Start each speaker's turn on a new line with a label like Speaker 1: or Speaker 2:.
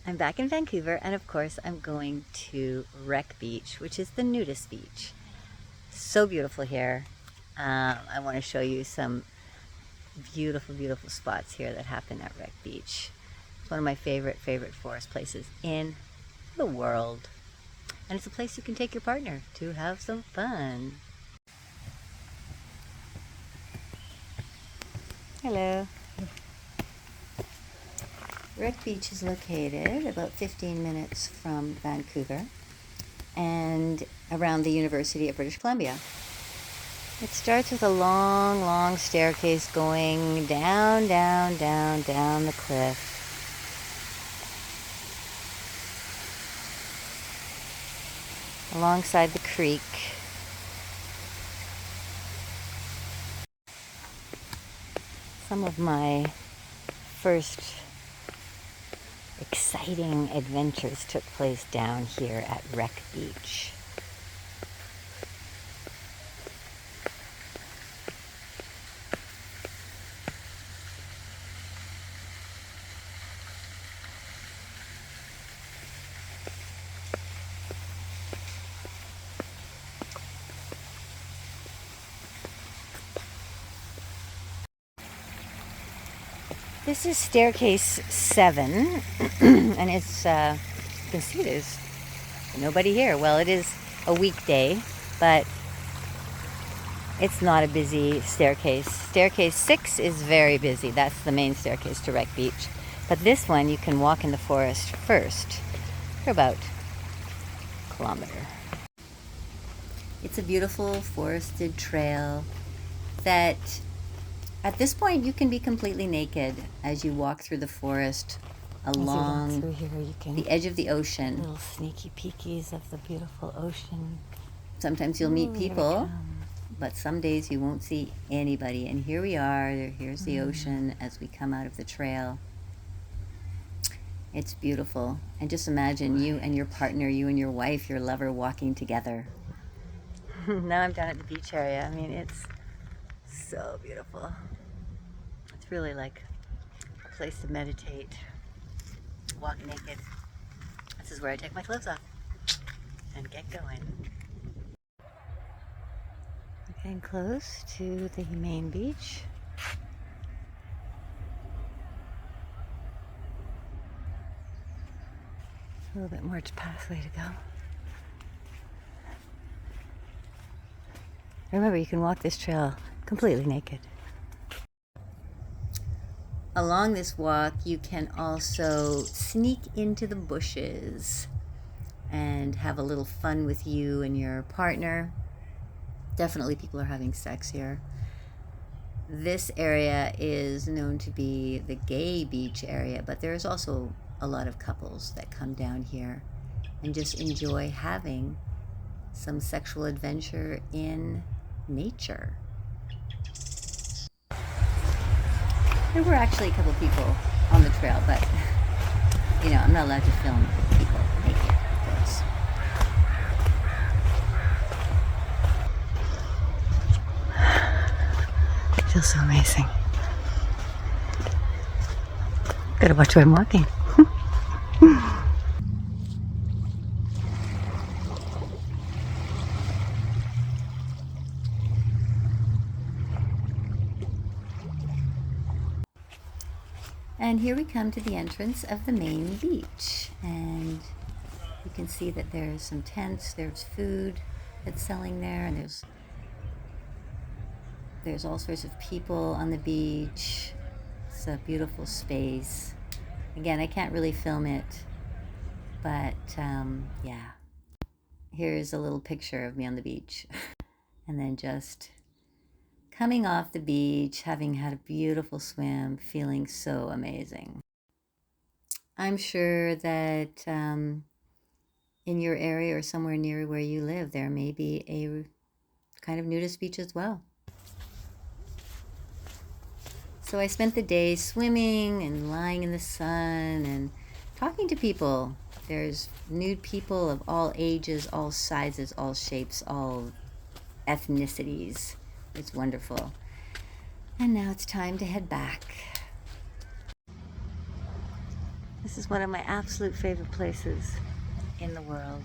Speaker 1: I'm back in Vancouver, and of course I'm going to Wreck Beach, which is the nudist beach. So beautiful here. I want to show you some beautiful, beautiful spots here that happen at Wreck Beach. It's one of my favorite forest places in the world. And it's a place you can take your partner to have some fun. Hello. Wreck Beach is located about 15 minutes from Vancouver and around the University of British Columbia. It starts with a long, long staircase going down, down, down, down the cliff. Alongside the creek. Some of my first exciting adventures took place down here at Wreck Beach. This is staircase 7, and it's, you can see there's nobody here. Well, it is a weekday, but it's not a busy staircase. Staircase 6 is very busy. That's the main staircase to Wreck Beach. But this one, you can walk in the forest first for about a kilometer. It's a beautiful forested trail that at this point you can be completely naked as you walk through the forest along
Speaker 2: through here, you can
Speaker 1: the edge of the ocean.
Speaker 2: little sneaky peekies of the beautiful ocean.
Speaker 1: Sometimes you'll meet
Speaker 2: Ooh,
Speaker 1: people, but some days you won't see anybody. And here we are. Here's the ocean as we come out of the trail. It's beautiful. And just imagine you and your partner, you and your wife, your lover walking together. Now I'm down at the beach area. I mean, it's so beautiful. It's really like a place to meditate, walk naked. This is where I take my clothes off and get going. Getting close to the main beach. A little bit more pathway to go. Remember, you can walk this trail completely naked. Along this walk, you can also sneak into the bushes and have a little fun with you and your partner. Definitely people are having sex here. This area is known to be the gay beach area, but there's also a lot of couples that come down here and just enjoy having some sexual adventure in nature. There were actually a couple of people on the trail, but you know, I'm not allowed to film people naked, of course. It feels so amazing. Gotta watch where I'm walking. And here we come to the entrance of the main beach. And you can see that there's some tents, there's food that's selling there, and there's all sorts of people on the beach. It's a beautiful space. Again, I can't really film it, but yeah. Here's a little picture of me on the beach. And then just coming off the beach, having had a beautiful swim, feeling so amazing. I'm sure that in your area or somewhere near where you live, there may be a kind of nudist beach as well. So I spent the day swimming and lying in the sun and talking to people. There's nude people of all ages, all sizes, all shapes, all ethnicities. It's wonderful. And now it's time to head back. This This is one of my absolute favorite places in the world.